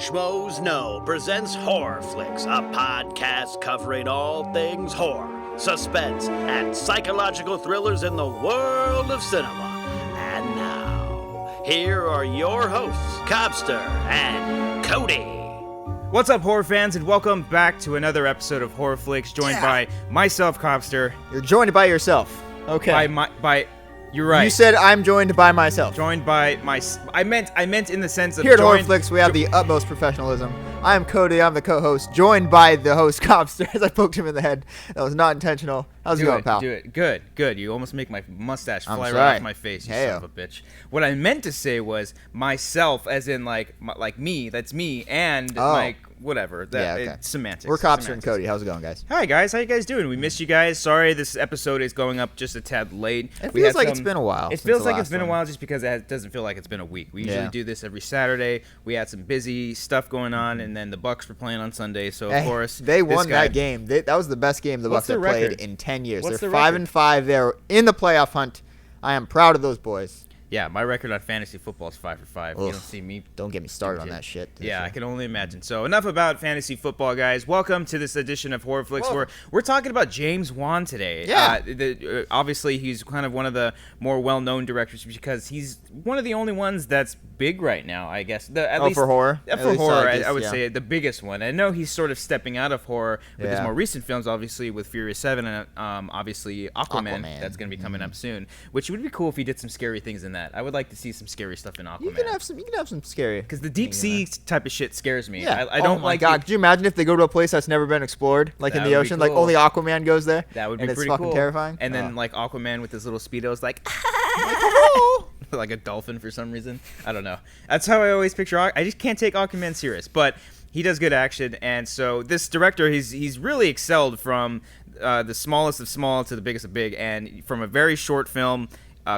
Schmoes Know presents HorrorFlix, a podcast covering all things horror, suspense, and psychological thrillers in the world of cinema. And now, here are your hosts, Cobbster and Cody. What's up, horror fans, and welcome back to another episode of HorrorFlix, joined by myself, Cobbster. You're joined by yourself. Okay. You're right. You said I'm joined by myself. Joined by my. I meant in the sense of here at HorrorFlix, we have the utmost professionalism. I am Cody. I'm the co-host, joined by the host, Cobbster, as I poked him in the head. That was not intentional. How's it going, pal? Do it. Good. You almost make my mustache fly right off my face, you son of a bitch. What I meant to say was myself, as in like me. That's me, and like whatever. It's semantics. We're Cobbster and Cody. How's it going, guys? Hi, guys. How you guys doing? We missed you guys. Sorry, this episode is going up just a tad late. It feels like it's been a while. It feels like it's been a while just because it doesn't feel like it's been a week. We usually do this every Saturday. We had some busy stuff going on, and then the Bucks were playing on Sunday, so of course they won that game. That was the best game the Bucks have played in 10 years. What's They're the record? 5-5. They're in the playoff hunt. I am proud of those boys. Yeah, my record on fantasy football is 5 for 5. You don't see me. Don't get me started on that shit. Yeah, I can only imagine. So enough about fantasy football, guys. Welcome to this edition of HorrorFlix, where we're talking about James Wan today. Yeah. Obviously, he's kind of one of the more well-known directors because he's one of the only ones that's big right now, I guess. At least for horror? For horror, I would say the biggest one. I know he's sort of stepping out of horror with his more recent films, obviously with Furious 7 and obviously Aquaman. That's going to be coming up soon, which would be cool if he did some scary things in that. I would like to see some scary stuff in Aquaman. You can have some scary. Because the deep sea type of shit scares me. Yeah. I don't like. God, could you imagine if they go to a place that's never been explored, like in the ocean, like only Aquaman goes there? That would be pretty cool. And it's fucking terrifying. And then like Aquaman with his little speedos, like like a dolphin for some reason. I don't know. That's how I always picture. I just can't take Aquaman serious, but he does good action, and so this director, he's really excelled from the smallest of small to the biggest of big, and from a very short film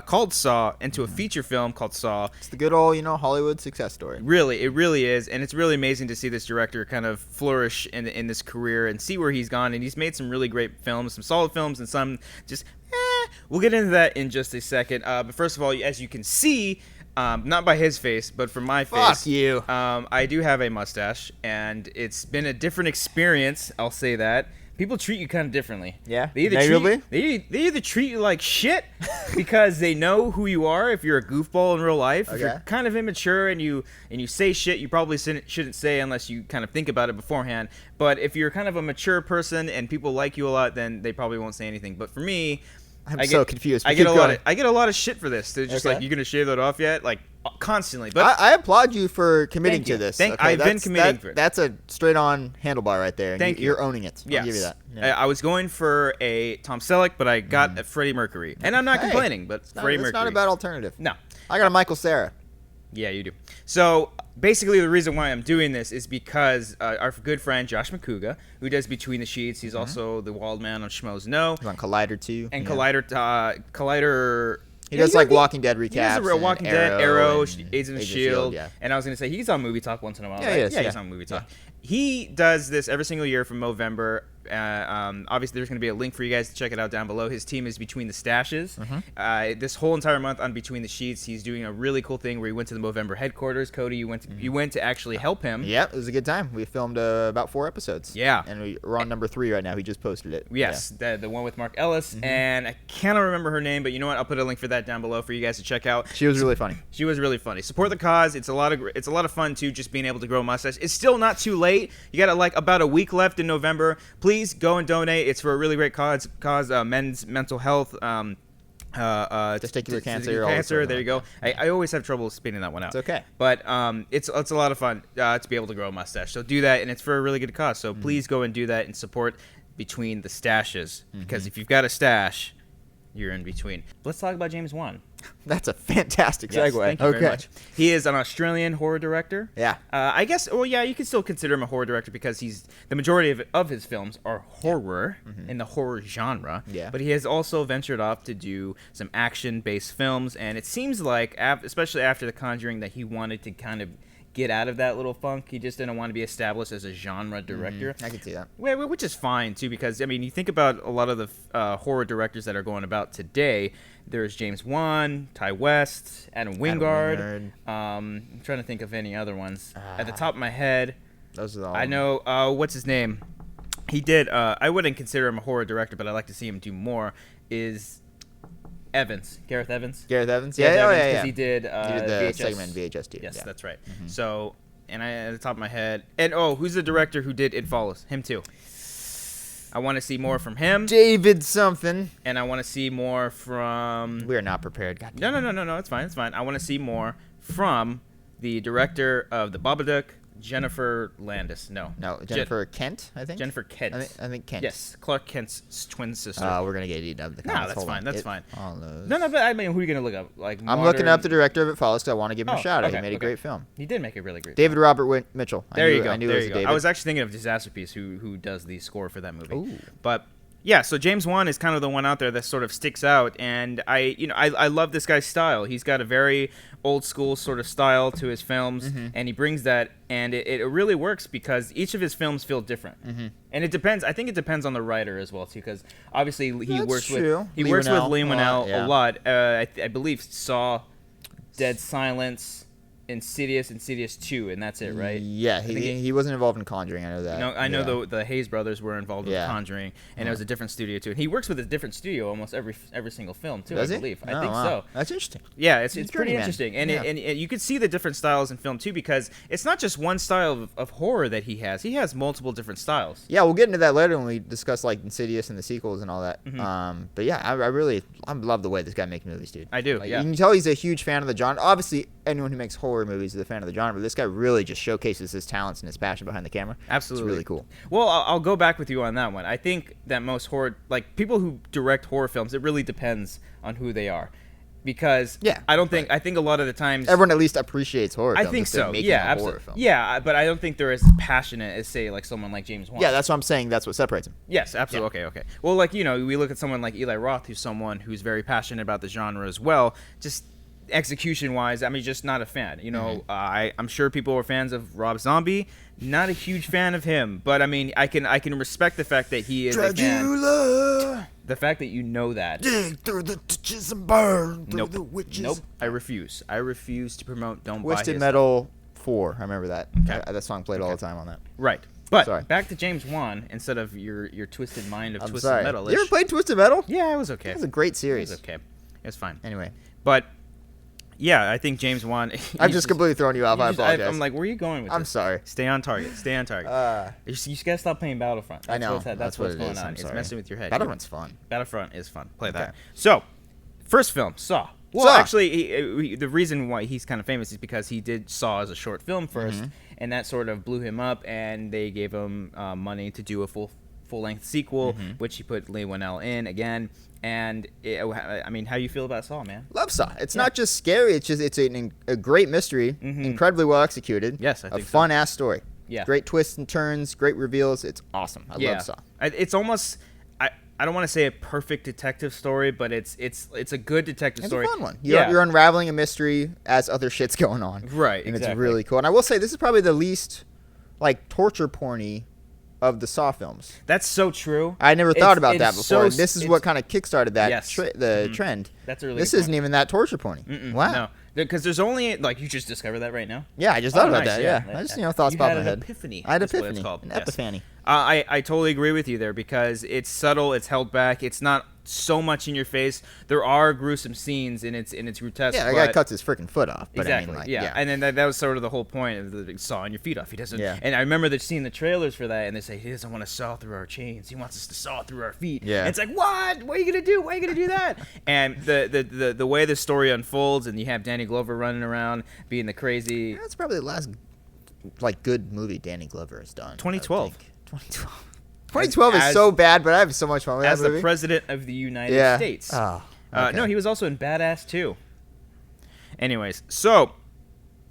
called Saw into a feature film called Saw. It's the good old, Hollywood success story. Really, it really is, and it's really amazing to see this director kind of flourish in this career and see where he's gone. And he's made some really great films, some solid films, and some just We'll get into that in just a second. But first of all, as you can see, not by his face, but from my face. Fuck you. I do have a mustache, and it's been a different experience. I'll say that. People treat you kind of differently. Yeah. They either treat you like shit because they know who you are. If you're a goofball in real life, if you're kind of immature and you say shit you probably shouldn't say unless you kind of think about it beforehand. But if you're kind of a mature person and people like you a lot, then they probably won't say anything. But for me, I'm so confused. I get a lot of shit for this. They're just like, you gonna shave that off yet? Like constantly. But I applaud you for committing to this. I've been committing for it. That's a straight-on handlebar right there. Thank you. You're owning it. I'll give you that. Yeah. I was going for a Tom Selleck, but I got a Freddie Mercury, and I'm not complaining. But Freddie Mercury, it's not a bad alternative. No, I got a Michael Cera. Yeah, you do. So basically, the reason why I'm doing this is because our good friend Josh McCouga, who does Between the Sheets, he's also the Wild Man on Schmoes Know. He's on Collider too. And Collider. He does like Walking Dead recaps. He does a real Walking Dead, Arrow, and Agents of S.H.I.E.L.D. Yeah. And I was going to say, he's on Movie Talk once in a while. Yeah, he's on Movie Talk. He does this every single year from Movember. Obviously, there's going to be a link for you guys to check it out down below. His team is Between the Stashes. This whole entire month on Between the Sheets, he's doing a really cool thing where he went to the Movember headquarters. Cody, you went to actually help him. Yeah, it was a good time. We filmed about 4 episodes. Yeah. And we're on number 3 right now. He just posted it. Yes, the one with Mark Ellis. And I cannot remember her name, but you know what? I'll put a link for that down below for you guys to check out. She was really funny. She was really funny. Support the cause. It's a lot of fun too, just being able to grow a mustache. It's still not too late. You got like about a week left in November. Please go and donate. It's for a really great cause, men's mental health. Testicular cancer. There you go. I always have trouble spinning that one out. It's okay. But it's a lot of fun to be able to grow a mustache. So do that, and it's for a really good cause. So please go and do that and support Between the Stashes. Because if you've got a stash, you're in between. Let's talk about James Wan. That's a fantastic segue. Thank you very much. He is an Australian horror director. Yeah. I guess, you can still consider him a horror director because the majority of his films are horror in the horror genre. Yeah. But he has also ventured off to do some action-based films, and it seems like, especially after The Conjuring, that he wanted to kind of get out of that little funk. He just didn't want to be established as a genre director. I can see that. Which is fine, too, because, I mean, you think about a lot of the horror directors that are going about today. There's James Wan, Ty West, Adam Wingard. I'm trying to think of any other ones. At the top of my head, Those are all. I know, what's his name? He did, I wouldn't consider him a horror director, but I'd like to see him do more, is Gareth Evans. Gareth Evans? Because he did the VHS. segment VHS too. Yes, yeah. that's right. So, and at the top of my head, and who's the director who did It Follows? Him too. I want to see more from him, David something. and I want to see more from. We are not prepared. God No, it's fine, I want to see more from the director of The Babadook, Jennifer Landis. No, Jennifer Kent, I think. Jennifer Kent. I think Kent. Yes, Clark Kent's twin sister. We're gonna get eaten up. The No, comments. that's Hold fine. on. That's fine. All those. No, but I mean, who are you gonna look up? Like I'm looking modern- up the director of It Follows because I want to give him a Oh, shout out. okay, He made a okay. great film. He did make a really great. David Robert Mitchell. There you go. I knew There it was you go. David. I was actually thinking of Disasterpiece, who does the score for that movie. Ooh. But yeah, so James Wan is kind of the one out there that sort of sticks out, and I love this guy's style. He's got a very old school sort of style to his films, and he brings that, and it really works because each of his films feel different, and it depends. I think it depends on the writer as well too, because obviously he That's works true. with Lee works with Winnell Lee a lot, Winnell yeah. a lot. I believe Saw, Dead Silence, Insidious 2, and that's it, right? Yeah, think he wasn't involved in Conjuring. I know that. No, I know Yeah. the Hayes brothers were involved with Yeah. Conjuring, and it was a different studio too. And he works with a different studio almost every single film too. Does I he? believe. Oh, I think wow. so. That's interesting. Yeah, it's He's pretty journeyman. interesting, and Yeah. and you could see the different styles in film too, because it's not just one style of horror that he has. He has multiple different styles. Yeah, we'll get into that later when we discuss like Insidious and the sequels and all that. But yeah, I love the way this guy makes movies, dude. I do, Like, yeah. You can tell he's a huge fan of the genre. Obviously, anyone who makes horror movies is a fan of the genre, but this guy really just showcases his talents and his passion behind the camera. Absolutely. It's really cool. Well, I'll go back with you on that one. I think that most horror, like people who direct horror films, it really depends on who they are, because Yeah, I think a lot of the times Everyone at least appreciates horror I films think if they're so. making Yeah, a horror absolutely. film. Yeah, but I don't think they're as passionate as say like someone like James Wan. Yeah, that's what I'm saying. That's what separates him. Yes, absolutely. Okay. Well, like we look at someone like Eli Roth, who's someone who's very passionate about the genre as well. Just execution-wise, I mean, just not a fan. I'm sure people were fans of Rob Zombie. Not a huge fan of him, but I mean, I can respect the fact that he is a fan. Dracula, The fact that you know that. dig through the ditches and burn through Nope. the witches. Nope. I refuse. I refuse to promote. Don't buy Twisted his Metal 4. I remember that. Okay. That song played all the time on that. Right. But Sorry. back to James Wan instead of your twisted mind of I'm Twisted sorry. Metal. You ever played Twisted Metal? Yeah, it was okay. It was a great It series. was okay. It was fine. Anyway, But yeah, I think James Wan. I've just completely thrown you off. I apologize. I'm like, where are you going with I'm this? sorry. Stay on target. Stay on target. You just gotta stop playing Battlefront. I know. That's what's what it going is. on. I'm It's sorry. messing with your head. Battlefront's fun. Battlefront is fun. Play Okay. that. So, first film, Saw. Well, Saw. actually, the reason why he's kind of famous is because he did Saw as a short film 1st, and that sort of blew him up, and they gave him money to do a full-length sequel, which he put Lee Winnell in again. And I mean, how you feel about Saw, man? Love Saw. It's not just scary. It's a great mystery, incredibly well executed. Yes, I a think so. fun ass story. Yeah. Great twists and turns, great reveals. It's awesome. I love Saw. It's almost I don't want to say a perfect detective story, but it's a good detective It's story. a fun one. You're unraveling a mystery as other shit's going on. Right, And exactly. it's really cool. And I will say this is probably the least like torture porny of the Saw films. That's so true. I never thought about that it's before. And so- this is it's- what kind of kickstarted that Yes. trend. That's a really This good isn't point. even that torture porny. Wow. No, because there's only like you just discovered that right now. Yeah, I just thought about nice, that. Yeah, I just thoughts you pop had in my an head. epiphany. I had That's what epiphany. it's called. An Yes. epiphany. I totally agree with you there because it's subtle, it's held back, it's not so much in your face. There are gruesome scenes and it's grotesque. Yeah, that but guy cuts his freaking foot off. But exactly. I mean, like, yeah. And then that was sort of the whole point of the sawing your feet off. He doesn't. Yeah. And I remember seeing the trailers for that, and they say he doesn't want to saw through our chains. He wants us to saw through our feet. Yeah. And it's like, what? What are you gonna do? Why are you gonna do that? And the way the story unfolds, and you have Danny Glover running around being the crazy. That's probably the last like good movie Danny Glover has done. 2012. 2012. 2012 is As- so bad, but I have so much fun with As that the movie. president of the United States. Oh, okay. No, he was also in Badass 2. Anyways, so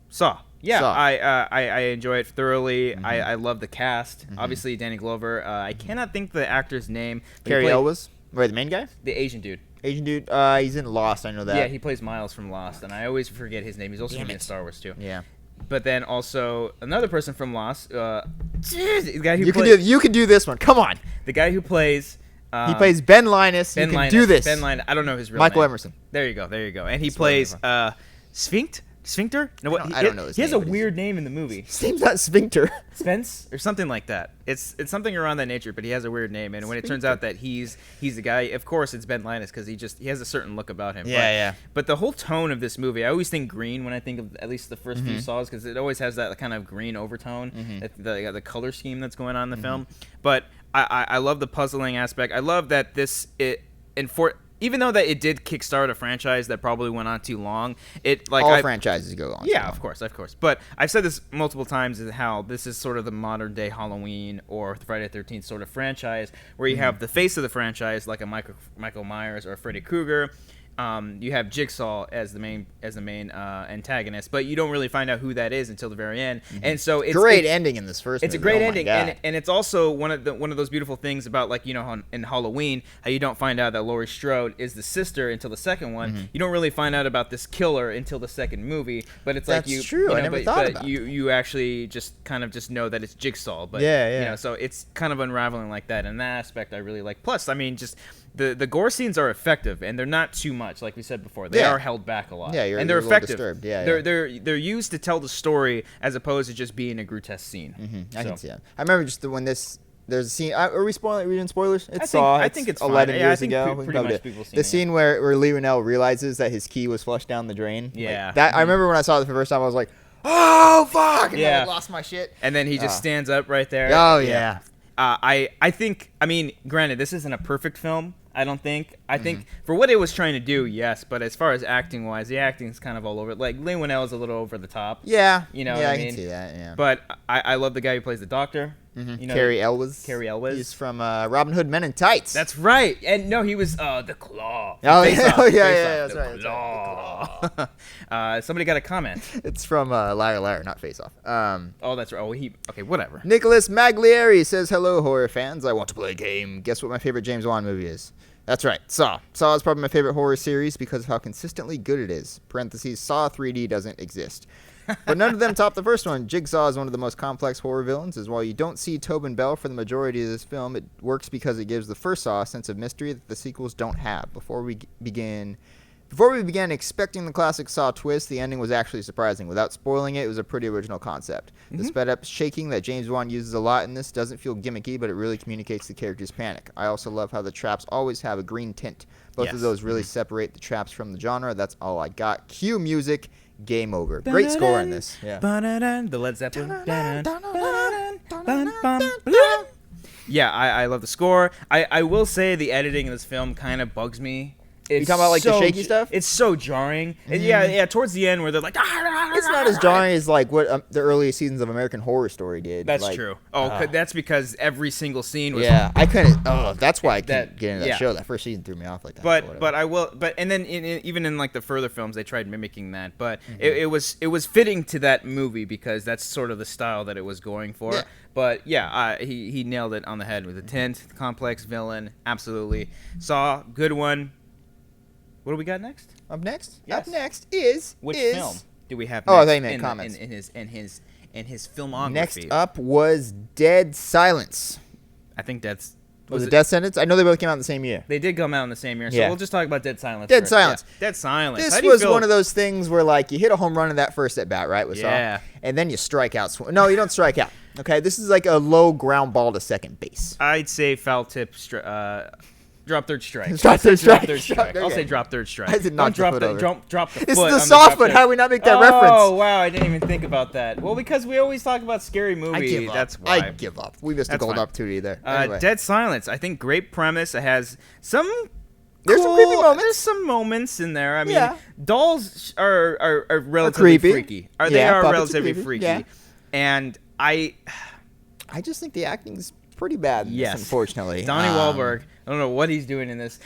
Saw. Yeah, Saw. I enjoy it thoroughly. Mm-hmm. I love the cast. Obviously, Danny Glover. I cannot think the actor's name. but he Carrie played Elwes. Wait, the main guy? the Asian dude. Asian dude. He's in Lost. I know that. Yeah, he plays Miles from Lost, and I always forget his name. He's also Damn in it. Star Wars too. Yeah. But then also another person from Lost, the guy who you can do this one. Come on. The guy who plays. He plays Ben Linus. You can do this. Ben Linus. I don't know his real Michael name. Emerson. There you go. And he plays Sphincter? No, what? I don't know his name. He name, has a weird name in the movie. His name's not Sphincter. Spence or something like that. It's something around that nature, but he has a weird name. And when it turns out that he's the guy, of course it's Ben Linus because he has a certain look about him. Yeah. But the whole tone of this movie, I always think green when I think of at least the first few Saws because it always has that kind of green overtone, the color scheme that's going on in the film. But I love the puzzling aspect. I love that even though that it did kickstart a franchise that probably went on too long, all franchises go on. Yeah, of course. But I've said this multiple times is how this is sort of the modern day Halloween or the Friday the 13th sort of franchise where you have the face of the franchise like a Michael Myers or a Freddy Krueger. You have Jigsaw as the main antagonist, but you don't really find out who that is until the very end. And so it's great ending in this first. It's movie. a great ending, and it's also one of those beautiful things about in Halloween how you don't find out that Laurie Strode is the sister until the second one. You don't really find out about this killer until the second movie, but it's That's true. I never thought about it. You actually just know that it's Jigsaw, but so it's kind of unraveling like that. And that aspect I really like. Plus, I mean, just the gore scenes are effective and they're not too much, like we said before. They are held back a lot. Yeah, and they're effective. Disturbed. They're used to tell the story as opposed to just being a grotesque scene. I can see that. I remember just when there's a scene. Are we spoiling? Are we doing spoilers? I think it's 11 fine. years I think ago. pretty much people seen the scene where Lee Winnell realizes that his key was flushed down the drain. Yeah. I remember when I saw it for the first time, I was like, "Oh fuck!" And yeah. I lost my shit. And then he just stands up right there. Oh yeah. I think. I mean, granted, this isn't a perfect film. I don't think. I think for what it was trying to do, yes. But as far as acting wise, the acting is kind of all over. Like Lee Winnell is a little over the top. Yeah. You know. Yeah, what I mean? can see that. Yeah. But I love the guy who plays the doctor. You know, Carrie Elwes. He's from Robin Hood Men in Tights. That's right. And no, he was the Claw. Oh Face yeah, Off, that's the right. Claw. Somebody got a comment. It's from Liar Liar, not Face Off. Oh, that's right. Oh, okay, whatever. Nicholas Maglieri says, "Hello, horror fans. I want to play a game. Guess what my favorite James Wan movie is?" That's right, Saw. Saw is probably my favorite horror series because of how consistently good it is. Parentheses, Saw 3D doesn't exist. But none of them top the first one. Jigsaw is one of the most complex horror villains, as while you don't see Tobin Bell for the majority of this film, it works because it gives the first Saw a sense of mystery that the sequels don't have. Before we began expecting the classic Saw twist, the ending was actually surprising. Without spoiling it, it was a pretty original concept. The sped-up shaking that James Wan uses a lot in this doesn't feel gimmicky, but it really communicates the character's panic. I also love how the traps always have a green tint. Both of those really separate the traps from the genre. That's all I got. Cue music. Game over. Great score in this. Yeah. The Led Zeppelin. Yeah, I love the score. I will say the editing in this film kind of bugs me. You talking about like the shaky stuff? It's so jarring. And yeah. Towards the end where they're like, it's not as jarring as like what the early seasons of American Horror Story did. That's true. Oh, that's because every single scene was. Yeah, I couldn't. Oh, that's why I couldn't get into that show. That first season threw me off like that. But I will. But and then even in like the further films, they tried mimicking that. But it was fitting to that movie because that's sort of the style that it was going for. Yeah. But yeah, he nailed it on the head with the tint, the complex villain. Absolutely. Saw, good one. What do we got next? Up next? Yes. Up next is which film do we have next? Oh, they made comments. In his filmography. Next up was Dead Silence. I think that's... Was it Death Sentence? I know they both came out in the same year. They did come out in the same year, so we'll just talk about Dead Silence. Dead Silence. Yeah. Dead Silence. This was one of those things where, like, you hit a home run in that first at bat, right? With yeah. Saw, and then you strike out. No, you don't strike out. Okay, this is like a low ground ball to second base. I'd say foul tip... Drop third strike. Drop third strike. I'll say drop third strike. I did not drop the foot. This is the soft foot. How do we not make that reference? Oh, wow. I didn't even think about that. Well, because we always talk about scary movies. That's why. I give up. We missed a golden opportunity there. Anyway. Dead Silence. I think great premise. It has some... There's some creepy moments. There's some moments in there. I mean, dolls are relatively freaky. They are relatively freaky. Yeah. And I just think the acting's pretty bad in this, unfortunately. Donnie Wahlberg. I don't know what he's doing in this.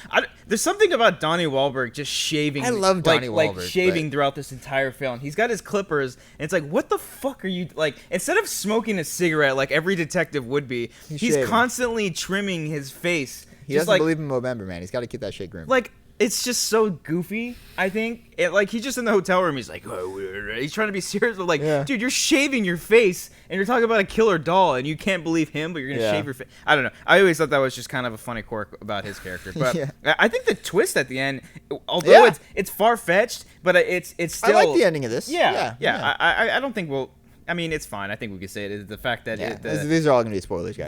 There's something about Donnie Wahlberg just shaving. I love Donnie Wahlberg. Like shaving throughout this entire film. He's got his clippers, and it's like, what the fuck are you... Like, instead of smoking a cigarette like every detective would be, he's constantly trimming his face. He doesn't believe in Movember, man. He's got to keep that shit grim. Like, it's just so goofy. I think he's just in the hotel room. He's like, oh, weird. He's trying to be serious. But like, dude, you're shaving your face, and you're talking about a killer doll, and you can't believe him, but you're gonna shave your face. I don't know. I always thought that was just kind of a funny quirk about his character. But I think the twist at the end, although it's far fetched, but it's still. I like the ending of this. Yeah. I don't think we'll. I mean, it's fine. I think we could say it. Is the fact that these are all gonna be spoilers, guys.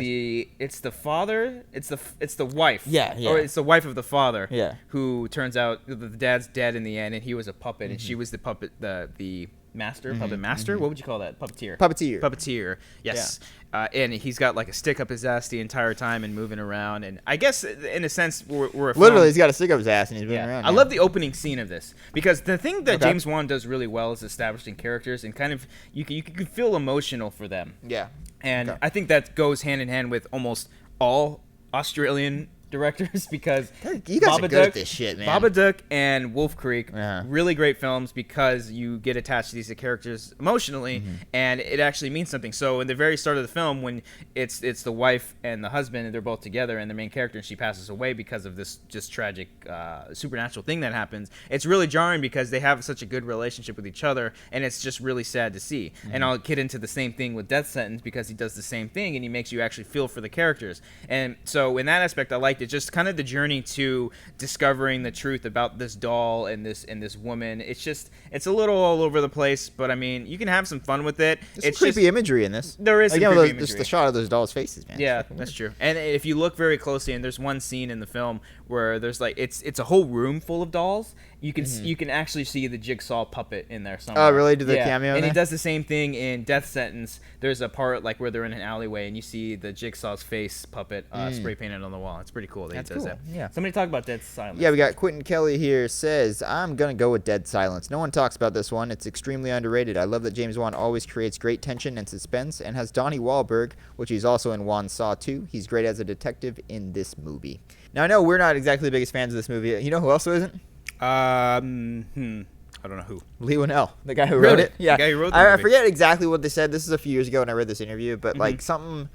It's the father. It's the wife. Yeah. Or it's the wife of the father. Yeah. Who turns out the dad's dead in the end, and he was a puppet, and she was the puppet, the master, puppet master. What would you call that? Puppeteer. Yes. Yeah. And he's got like a stick up his ass the entire time and moving around. And I guess in a sense, we're literally he's got a stick up his ass and he's moving around. I love the opening scene of this because the thing that James Wan does really well is establishing characters and kind of you can feel emotional for them. Yeah. And I think that goes hand in hand with almost all Australian directors because you guys are good at this shit, man. Babadook and Wolf Creek, really great films because you get attached to these characters emotionally, and it actually means something. So in the very start of the film, when it's the wife and the husband, and they're both together, and the main character, and she passes away because of this just tragic supernatural thing that happens, it's really jarring because they have such a good relationship with each other, and it's just really sad to see. And I'll get into the same thing with Death Sentence because he does the same thing, and he makes you actually feel for the characters. And so in that aspect, I liked it. Just kind of the journey to discovering the truth about this doll and this woman. It's a little all over the place, but I mean, you can have some fun with it. It's creepy imagery in this. There is some creepy imagery. Just the shot of those dolls' faces, man. Yeah, that's true. And if you look very closely, and there's one scene in the film where there's like it's a whole room full of dolls. You can actually see the Jigsaw puppet in there somewhere. Oh, really? Do the cameo? And he does the same thing in Death Sentence. There's a part like where they're in an alleyway, and you see the Jigsaw's face puppet spray painted on the wall. It's pretty cool that he does that. Yeah. Somebody talk about Dead Silence. Yeah, we got Quentin Kelly here says, I'm going to go with Dead Silence. No one talks about this one. It's extremely underrated. I love that James Wan always creates great tension and suspense and has Donnie Wahlberg, which he's also in Wan Saw 2. He's great as a detective in this movie. Now, I know we're not exactly the biggest fans of this movie. You know who else isn't? I don't know who. Lee Winnell, the guy who wrote it. Yeah, the guy who wrote the movie. I forget exactly what they said. This is a few years ago when I read this interview, but like something,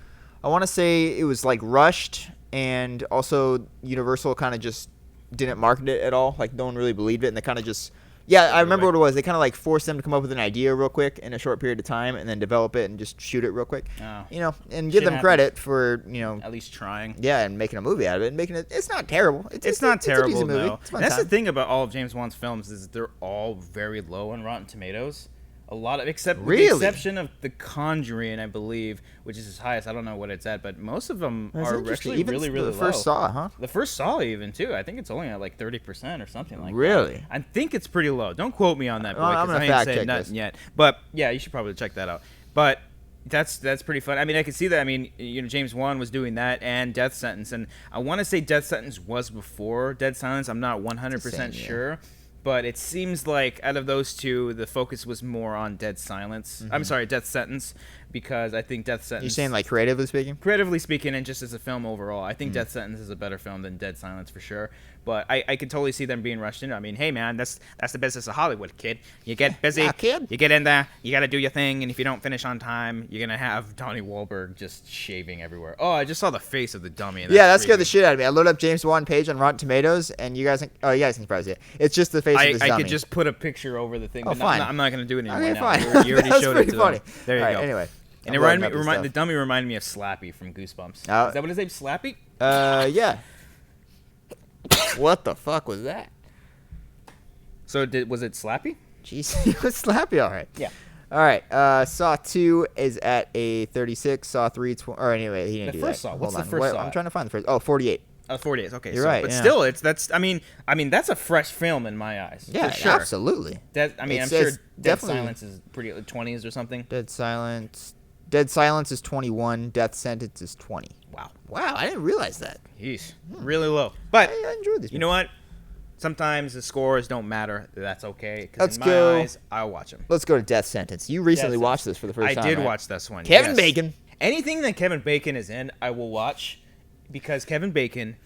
I want to say it was like rushed, and also Universal kind of just didn't market it at all. Like no one really believed it, and they kind of just. Yeah, I remember what it was. They kind of like forced them to come up with an idea real quick in a short period of time, and then develop it and just shoot it real quick. Oh. You know, and give them credit for at least trying. Yeah, and making a movie out of it, and making it. It's not terrible. It's not terrible. It's a decent movie. No. That's the thing about all of James Wan's films is they're all very low on Rotten Tomatoes. A lot of with the exception of The Conjuring, I believe, which is his highest. I don't know what it's at, but most of them are actually really low. The first Saw, huh? The first Saw, even too. I think it's only at like 30% or something like that. Really? I think it's pretty low. Don't quote me on that, boy, I'm because gonna I ain't fact said check nothing this yet. But yeah, you should probably check that out. But that's pretty fun. I mean, I can see that. I mean, James Wan was doing that and Death Sentence, and I want to say Death Sentence was before Dead Silence. I'm not 100% sure. But it seems like out of those two, the focus was more on Dead Silence. I'm sorry, Death Sentence, because I think Death Sentence... You're saying like creatively speaking? Creatively speaking, and just as a film overall. I think Death Sentence is a better film than Dead Silence for sure. But I could totally see them being rushed in. I mean, hey, man, that's the business of Hollywood, kid. You get busy, kid. You get in there, you got to do your thing, and if you don't finish on time, you're going to have Donnie Wahlberg just shaving everywhere. Oh, I just saw the face of the dummy. Yeah, that scared the shit out of me. I loaded up James Wan page on Rotten Tomatoes, and you guys can probably see it. It's just the face of this dummy. I could just put a picture over the thing, but fine. I'm not going to do it anymore now. Fine. You already showed it to funny. them. There you go. Anyway. And the dummy reminded me of Slappy from Goosebumps. Is that what his name? Slappy? Yeah. What the fuck was that? So was it Slappy? Jeez, it was Slappy, all right. Yeah. All right. Saw 2 is at a 36. Saw 3, or anyway, he didn't do that. The first Saw. What's the first Saw? I'm trying to find the first. Oh, 48. 48. Okay, you're right. But still, I mean, that's a fresh film in my eyes. Yeah, for sure. Absolutely. I'm sure Dead Silence is pretty 20s or something. Dead Silence is 21. Death Sentence is 20. Wow, I didn't realize that. Jeez, really low. But I enjoyed this. You know what? Sometimes the scores don't matter. That's okay. Let's in my eyes, I'll watch them. Let's go to Death Sentence. You recently watched this for the first time. I did watch this one. Kevin Bacon. Anything that Kevin Bacon is in, I will watch because Kevin Bacon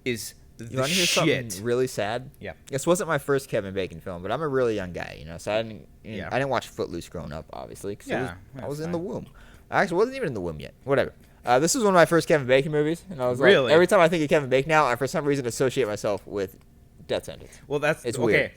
is the You want to hear shit. something really sad? Yeah. This wasn't my first Kevin Bacon film, but I'm a really young guy, so I didn't watch Footloose growing up, obviously, because I was in the womb. I actually wasn't even in the womb yet. Whatever. This was one of my first Kevin Bacon movies, and I was like, every time I think of Kevin Bacon now, I for some reason associate myself with death sentence. Well, that's It's okay. weird.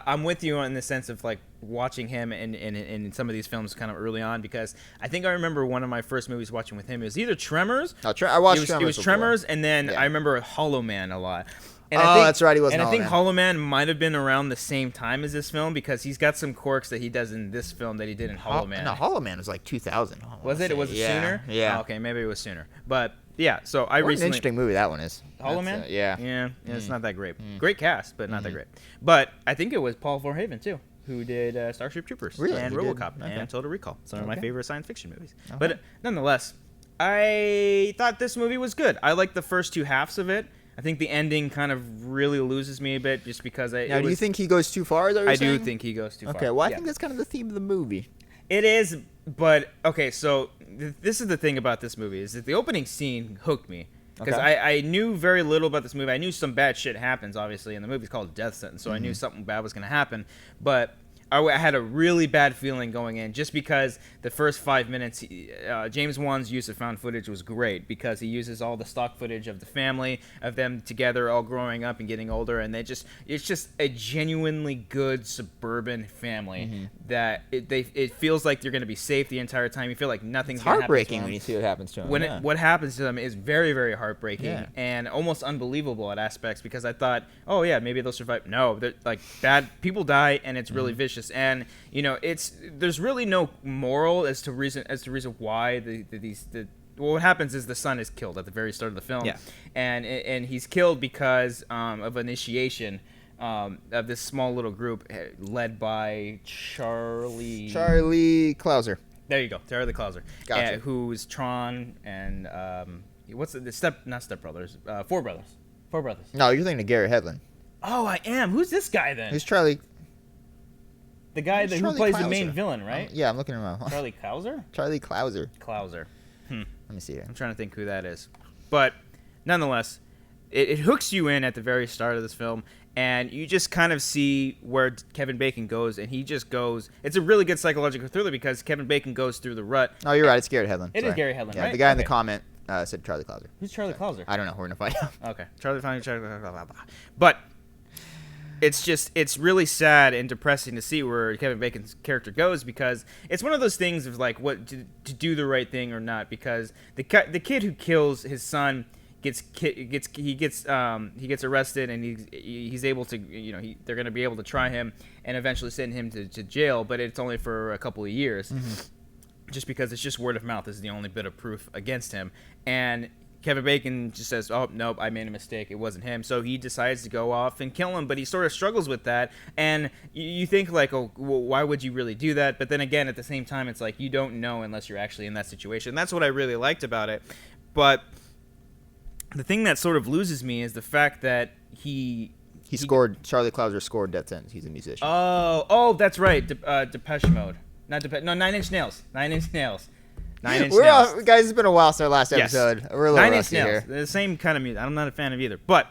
I'm with you in the sense of like watching him in some of these films kind of early on, because I think I remember one of my first movies watching with him. It was either Tremors. I watched Tremors. It was before. Tremors, and then Yeah. I remember Hollow Man a lot. And That's right. He was. And in I think Hollow Man. Hollow Man might have been around the same time as this film, because he's got some quirks that he does in this film that he did in Hollow Man. No, Hollow Man was like 2000. Was it? Was it sooner? Yeah. Oh, okay, maybe it was sooner. But yeah, so What an recently. interesting movie that one is. Hollow Man? Yeah. Yeah, it's not that great. Great cast, but not that great. But I think it was Paul Verhoeven, too, who did Starship Troopers Really? and He did? RoboCop Okay. and Total Recall. Some of my Okay. favorite science fiction movies. Okay. But nonetheless, I thought this movie was good. I liked the first two halves of it. I think the ending kind of really loses me a bit, just because Now, do you think he goes too far? Is that what I you're do saying? think he goes too far. Okay, well, I Yeah. think that's kind of the theme of the movie. It is, but okay. So this is the thing about this movie, is that the opening scene hooked me, because Okay. I knew very little about this movie. I knew some bad shit happens, obviously, and the movie's called Death Sentence, so I knew something bad was going to happen. But I had a really bad feeling going in, just because the first 5 minutes, James Wan's use of found footage was great, because he uses all the stock footage of the family, of them together, all growing up and getting older, and it's just a genuinely good suburban family that it feels like you're going to be safe the entire time. You feel like nothing's It's going to happen to heartbreaking them. when you see what happens to him. When yeah. what happens to them is very, very heartbreaking Yeah. and almost unbelievable at aspects, because I thought, oh yeah, maybe they'll survive. No, like bad people die, and it's really vicious. And there's really no moral as to reason why what happens is the son is killed at the very start of the film. Yeah. And he's killed because of initiation of this small little group led by Charlie Clouser. There you go, Charlie Clouser, Gotcha. who's Tron and what's not Step Brothers, Four Brothers. No, you're thinking of Gary Hedlund. Oh, I am. Who's this guy then? Who's Charlie? The guy who's who Charlie plays the Clouser? main villain, right? Yeah, I'm looking him up. Charlie Clouser. Charlie Clouser. Clouser. Let me see here. I'm trying to think who that is, but nonetheless, it hooks you in at the very start of this film, and you just kind of see where Kevin Bacon goes, and he just goes. It's a really good psychological thriller, because Kevin Bacon goes through the rut. Oh, you're right. It's Gary Hedlund. It is Sorry. Gary Hedlund, Yeah, right? the guy in the Okay. comment said Charlie Clouser. Who's Charlie Clouser? I don't know. We're gonna find out. Okay, Charlie. Blah, blah, blah. But it's really sad and depressing to see where Kevin Bacon's character goes, because it's one of those things of like what to do the right thing or not, because the kid who kills his son gets arrested, and he's able to, they're going to be able to try him and eventually send him to jail, but it's only for a couple of years, just because it's just word of mouth is the only bit of proof against him. And Kevin Bacon just says, oh, nope, I made a mistake. It wasn't him. So he decides to go off and kill him, but he sort of struggles with that. And you think, like, oh, well, why would you really do that? But then again, at the same time, it's like you don't know unless you're actually in that situation. That's what I really liked about it. But the thing that sort of loses me is the fact that He scored. Charlie Clouser scored Death Sentence. He's a musician. Oh, that's right. Depeche Mode. Not Depeche. No, Nine Inch Nails. Nine Inch Nails. Guys, it's been a while since our last Yes. episode. We're a little Nine Inch rusty Nails. here. The same kind of music. I'm not a fan of either. But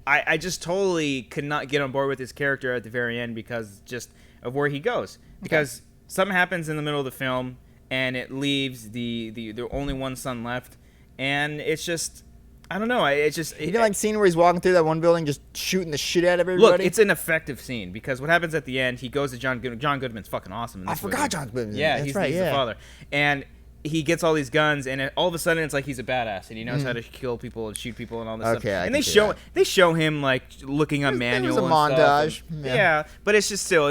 I just totally could not get on board with his character at the very end, because just of where he goes. Because something happens in the middle of the film, and it leaves the only one son left. And it's just, I don't know. You didn't like the scene where he's walking through that one building just shooting the shit out of everybody? Look, it's an effective scene, because what happens at the end, he goes to John Goodman. John Goodman's fucking awesome in this I forgot movie. John Goodman. Yeah, That's he's right, the father. And he gets all these guns, and all of a sudden it's like he's a badass, and he knows how to kill people and shoot people and all this stuff. Okay, I and can see that. they show him like looking up manual. It was a and stuff, montage. and- Yeah. yeah, but it's just still,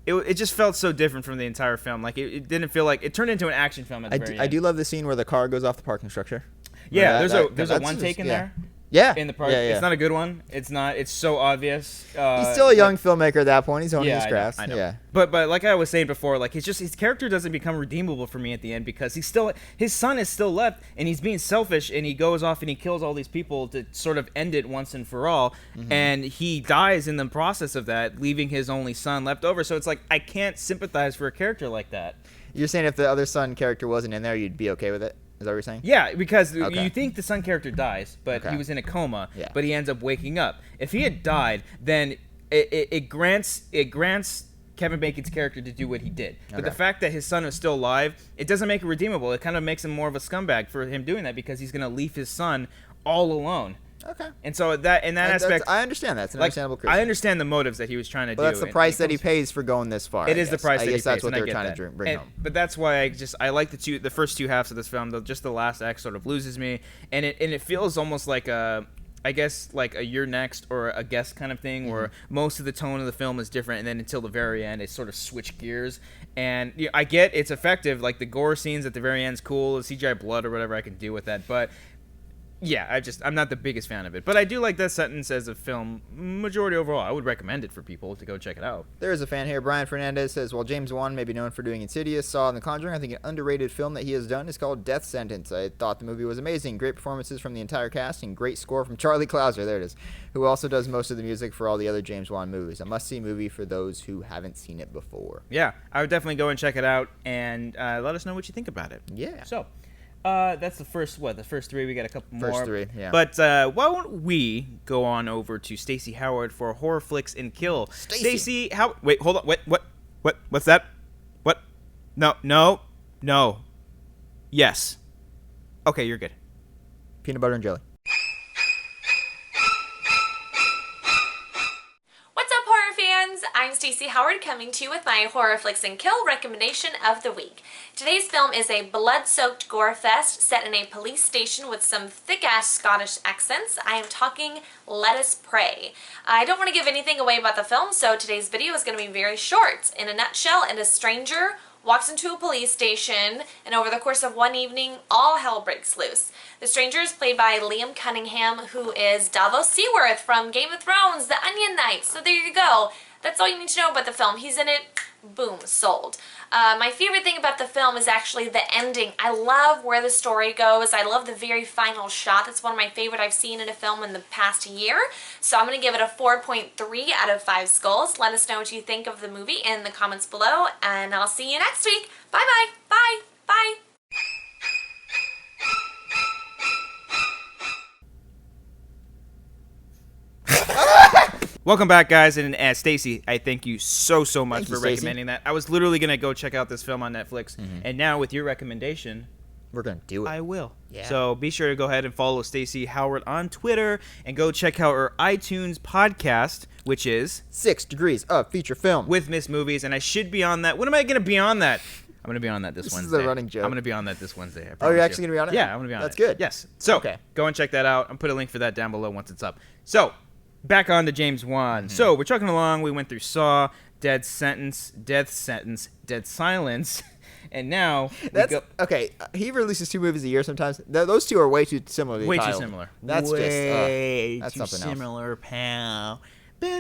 it just felt so different from the entire film. Like it didn't feel like it turned into an action film at the very end. I do love the scene where the car goes off the parking structure. Yeah, That- there's a that's one just- take in yeah. there. Yeah. In the park. Yeah, yeah. It's not a good one. It's not. It's so obvious. He's still a young filmmaker at that point. He's owning his I know, crafts. I know. Yeah. But like I was saying before, like his character doesn't become redeemable for me at the end, because his son is still left, and he's being selfish, and he goes off and he kills all these people to sort of end it once and for all, and he dies in the process of that, leaving his only son left over. So it's like I can't sympathize for a character like that. You're saying if the other son character wasn't in there, you'd be okay with it? Is that what you're saying? Yeah, because Okay. you think the son character dies, but Okay. he was in a coma, Yeah. but he ends up waking up. If he had died, then it grants Kevin Bacon's character to do what he did. But Okay. the fact that his son is still alive, it doesn't make it redeemable. It kind of makes him more of a scumbag for him doing that, because he's going to leave his son all alone. Okay. And so that in that aspect, I understand that. It's an understandable criticism. I understand the motives that he was trying to do. But that's the price that he pays for going this far. It is the price that he pays. I guess that's what and they're trying to bring home. But that's why I like the first two halves of this film. Just the last act sort of loses me, and it feels almost like I guess like a You're Next or a Guess kind of thing, where most of the tone of the film is different, and then until the very end, it sort of switch gears. And I get it's effective, like the gore scenes at the very end is cool, the CGI blood or whatever I can do with that, but yeah, I'm not the biggest fan of it. But I do like Death Sentence as a film, majority overall. I would recommend it for people to go check it out. There is a fan here. Brian Fernandez says, while James Wan may be known for doing Insidious, Saw, and The Conjuring, I think an underrated film that he has done is called Death Sentence. I thought the movie was amazing. Great performances from the entire cast and great score from Charlie Clouser, there it is, who also does most of the music for all the other James Wan movies. A must-see movie for those who haven't seen it before. Yeah, I would definitely go and check it out, and let us know what you think about it. Yeah. So... that's the first three. We got a couple more. First three, yeah. But why don't we go on over to Stacy Howard for HorrorFlix and Kill? Stacy Howard. Wait, hold on. What's that? What? No. Yes. Okay, you're good. Peanut butter and jelly. I'm Stacy Howard coming to you with my HorrorFlix and Kill recommendation of the week. Today's film is a blood-soaked gore fest set in a police station with some thick-ass Scottish accents. I am talking Let Us Pray. I don't want to give anything away about the film, so today's video is going to be very short. In a nutshell, a stranger walks into a police station, and over the course of one evening, all hell breaks loose. The stranger is played by Liam Cunningham, who is Davos Seaworth from Game of Thrones, The Onion Knights. So there you go. That's all you need to know about the film. He's in it. Boom. Sold. My favorite thing about the film is actually the ending. I love where the story goes. I love the very final shot. That's one of my favorite I've seen in a film in the past year. So I'm going to give it a 4.3 out of 5 skulls. Let us know what you think of the movie in the comments below, and I'll see you next week. Bye-bye. Bye. Bye. Welcome back, guys, and Stacy, I thank you so much for Stacey. recommending that. I was literally going to go check out this film on Netflix, and now with your recommendation, we're going to do it. I will. Yeah. So be sure to go ahead and follow Stacy Howard on Twitter, and go check out her iTunes podcast, which is 6 Degrees of Feature Film. With Miss Movies, and I should be on that. When am I going to be on that? I'm going to be on that this Wednesday. This is a running joke. I'm going to be on that this Wednesday. Oh, you're actually going to be on it? Yeah, I'm going to be on it. That's good. Yes. So okay. Go and check that out. I'll put a link for that down below once it's up. So back on to James Wan. So we're chugging along. We went through Saw, Death Sentence, Dead Silence, and now okay. He releases 2 movies a year sometimes. Those 2 are way too similar. Way too similar. That's way that's too something similar, pal. So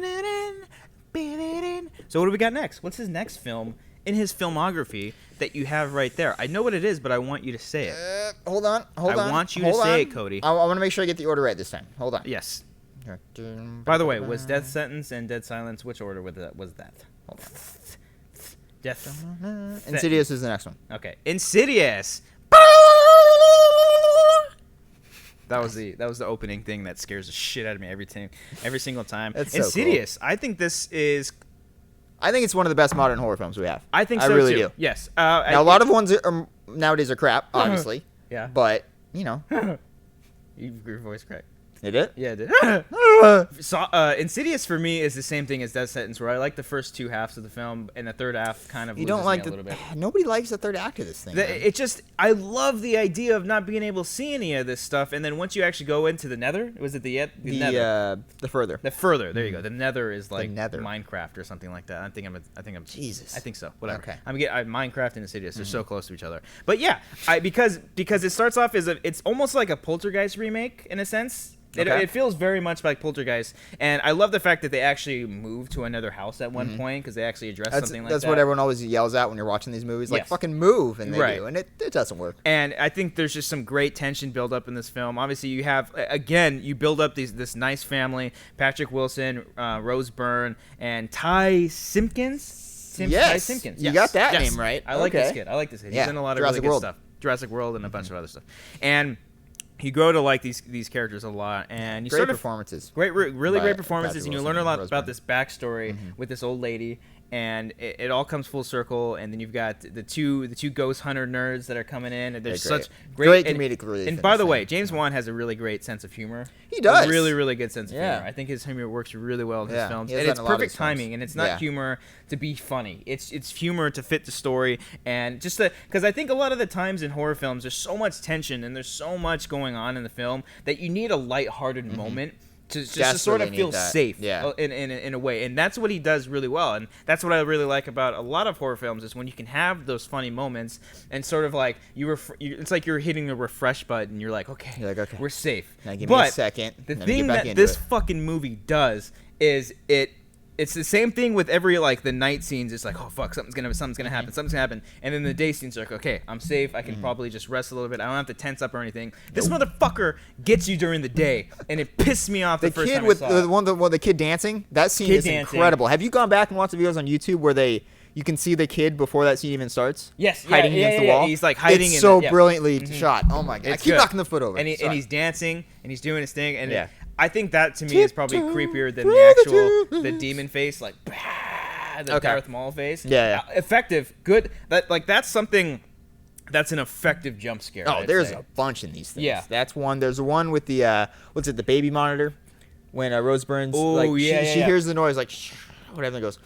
what do we got next? What's his next film in his filmography that you have right there? I know what it is, but I want you to say it. Hold on. I want you to say it, Cody. I want to make sure I get the order right this time. Hold on. Yes. By the way, was Death Sentence and Dead Silence, which order was that? Hold on. Death. Insidious is the next one. Okay. Insidious. That was the opening thing that scares the shit out of me every single time. That's so Insidious. cool. I think this is. I think it's one of the best modern horror films we have. I think so I really too. do. Yes. Now a lot of ones nowadays are crap, obviously. Yeah. But you know, your voice cracked. It did? Yeah, it did. Insidious for me is the same thing as Death Sentence, where I like the first 2 halves of the film, and the third half kind of You loses don't like me a little bit. Nobody likes the third act of this thing. It just, I love the idea of not being able to see any of this stuff, and then once you actually go into the Nether, was it the Nether? The Further. The Further, there you go. The Nether is like Nether. Minecraft or something like that. I think I'm. Jesus. I think so. Whatever. Okay. Minecraft and Insidious. They're so close to each other. But yeah, because it starts off as it's almost like a Poltergeist remake in a sense. It feels very much like Poltergeist, and I love the fact that they actually moved to another house at one point because they actually address something like that. That's what everyone always yells out when you're watching these movies, like fucking move, and they do, and it doesn't work. And I think there's just some great tension build up in this film. Obviously, you have you build up this nice family: Patrick Wilson, Rose Byrne, and Ty Simpkins. Ty Simpkins. You got that name right. I like this kid. He's in a lot of really good stuff. Jurassic World and a bunch of other stuff. And you grow to like these characters a lot, and you great performances. Really great performances, Patrick and you Wilson learn a lot Rose about Byrne. this backstory with this old lady, and it all comes full circle. And then you've got the two ghost hunter nerds that are coming in, and there's such great comedic relief. And by the way, James Wan has a really great sense of humor. He does. A really, really good sense of humor. I think his humor works really well in his films, and it's perfect timing. And it's not humor to be funny. It's humor to fit the story, and just because I think a lot of the times in horror films, there's so much tension and there's so much going on in the film that you need a lighthearted moment to sort of feel safe in a way. And that's what he does really well. And that's what I really like about a lot of horror films is when you can have those funny moments and sort of like it's like you're hitting the refresh button. You're like, okay, we're safe. Now give me a second. The thing that this fucking movie does is it's the same thing with every the night scenes. It's like, oh fuck, something's gonna happen, and then the day scenes are like, okay, I'm safe. I can probably just rest a little bit. I don't have to tense up or anything. This motherfucker gets you during the day, and it pissed me off the first time I saw it. The kid dancing. That scene is incredible. Have you gone back and watched the videos on YouTube where you can see the kid before that scene even starts? Yes, hiding against the wall. He's like hiding. It's so brilliantly shot. Oh my god! I keep knocking the foot over. And he's dancing and he's doing his thing. And I think that to me is probably creepier than the demon face, the Darth Maul face. Effective, good. That's something. That's an effective jump scare. Oh, there's a bunch in these things. Yeah, that's one. There's one with the the baby monitor when Rose Byrne's she hears the noise whatever, and goes.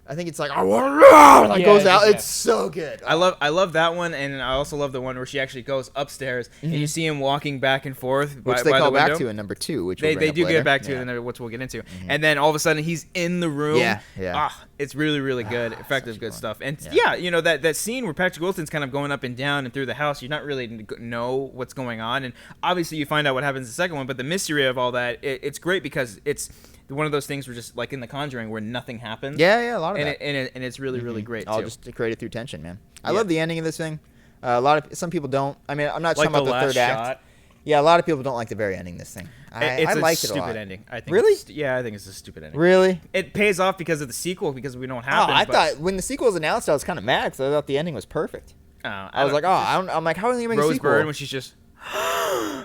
I think it's like goes out. It's so good. I love that one, and I also love the one where she actually goes upstairs and you see him walking back and forth, which they call back to in number 2, which they do get back to, and which we'll get into. And then all of a sudden he's in the room. It's really really good, effective, good stuff. And that scene where Patrick Wilson's kind of going up and down and through the house, you're not really know what's going on, and obviously you find out what happens in the second one. But the mystery of all that, it's great because it's one of those things where just like in The Conjuring where nothing happens. A lot of that. And it's really, really great, all just created through tension, man. I love the ending of this thing. Some people don't. I mean, I'm not talking about the third act. Yeah, a lot of people don't like the very ending of this thing. I liked it a lot. Stupid ending. I think really? I think it's a stupid ending. Really? It pays off because of the sequel, because we don't have I thought when the sequel was announced, I was kind of mad because I thought the ending was perfect. I was like, I'm like, how are they going to make a sequel? Rose Byrne when she's just... yeah.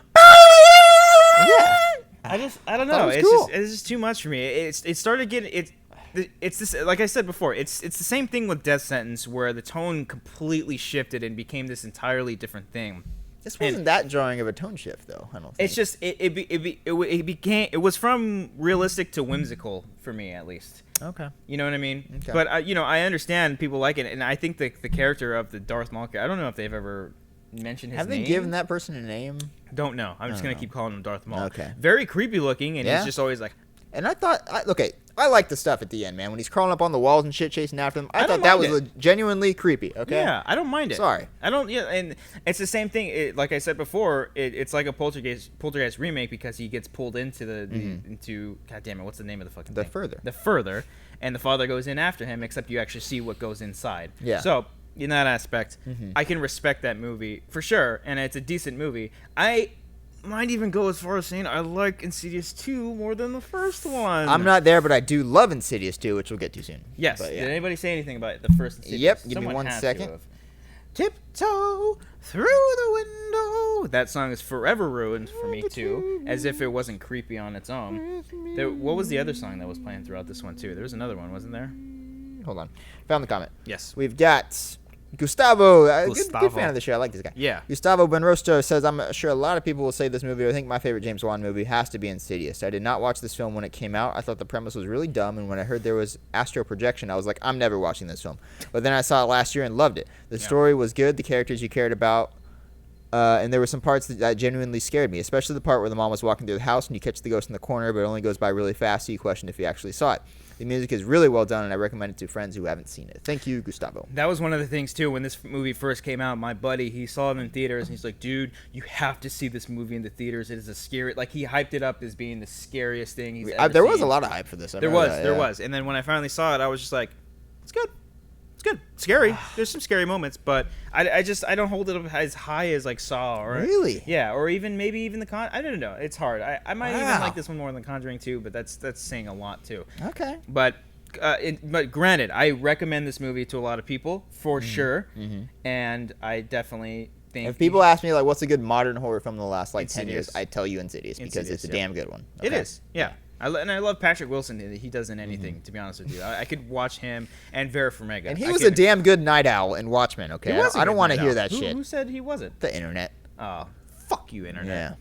I don't know. It's just too much for me. It started getting it's this, like I said before. It's the same thing with Death Sentence, where the tone completely shifted and became this entirely different thing. This wasn't that drawing of a tone shift, though. I don't think. It's just it was from realistic to whimsical for me, at least. Okay. You know what I mean? Okay. But I understand people like it, and I think the character of the Darth Maul. I don't know if they've ever mentioned his name. Have they given that person a name? Don't know. I'm just gonna keep calling him Darth Maul. Okay. Very creepy looking, and he's just always like. And I thought, I like the stuff at the end, man. When he's crawling up on the walls and shit, chasing after them, I thought that was genuinely creepy. Okay. Yeah, I don't mind it. Sorry. I don't. Yeah, and it's the same thing. Like I said before, it's like a Poltergeist remake because he gets pulled into into. God damn it! What's the name of the fucking thing? The Further, and the father goes in after him. Except you actually see what goes inside. Yeah. So in that aspect, I can respect that movie for sure, and it's a decent movie. I might even go as far as saying I like Insidious 2 more than the first one. I'm not there, but I do love Insidious 2, which we'll get to soon. Yes. But, Did anybody say anything about the first Insidious? Yep. Give me 1 second. Tiptoe through the window. That song is forever ruined for me too, as if it wasn't creepy on its own. What was the other song that was playing throughout this one too? There was another one, wasn't there? Hold on. Found the comment. Yes. We've got Gustavo, good fan of the show. I like this guy. Yeah. Gustavo Benrosto says, I'm sure a lot of people will say this movie. I think my favorite James Wan movie has to be Insidious. I did not watch this film when it came out. I thought the premise was really dumb, and when I heard there was astral projection, I was like, I'm never watching this film. But then I saw it last year and loved it. The story was good, the characters you cared about, and there were some parts that genuinely scared me, especially the part where the mom was walking through the house and you catch the ghost in the corner, but it only goes by really fast, so you question if you actually saw it. The music is really well done, and I recommend it to friends who haven't seen it. Thank you, Gustavo. That was one of the things, too, when this movie first came out. My buddy, he saw it in theaters, and he's like, dude, you have to see this movie in the theaters. It is a scary... Like, he hyped it up as being the scariest thing he's ever There seen. was a lot of hype for this. There was. And then when I finally saw it, I was just like, it's good. It's good. Scary. There's some scary moments, but I don't hold it up as high as like Saw or really, or maybe even the I don't know. It's hard. I might even like this one more than Conjuring 2, but that's saying a lot too. Okay. But granted, I recommend this movie to a lot of people for sure, and I definitely think if people ask me like, what's a good modern horror film in the last 10 years, I tell you Insidious because it's a damn good one. Okay. It is. Yeah. I love Patrick Wilson. He does in anything, to be honest with you. I could watch him and Vera Farmiga. And he was a damn good night owl in Watchmen, okay? I don't want to hear that shit. Who said he wasn't? The internet. Oh, fuck you, internet.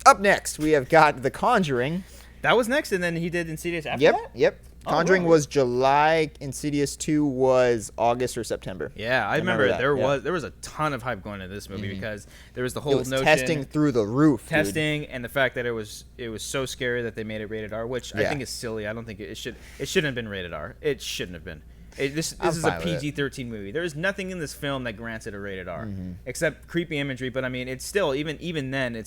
Yeah. Up next, we have got The Conjuring. That was next, and then he did Insidious after that? Yep. Conjuring was July. Insidious 2 was August or September. Yeah, I remember that. There was a ton of hype going into this movie because there was the whole notion testing through the roof. Testing and the fact that it was so scary that they made it rated R, which I think is silly. I don't think it shouldn't have been rated R. It shouldn't have been. This is a PG-13 movie. There is nothing in this film that grants it a rated R, except creepy imagery. But I mean, it's still even then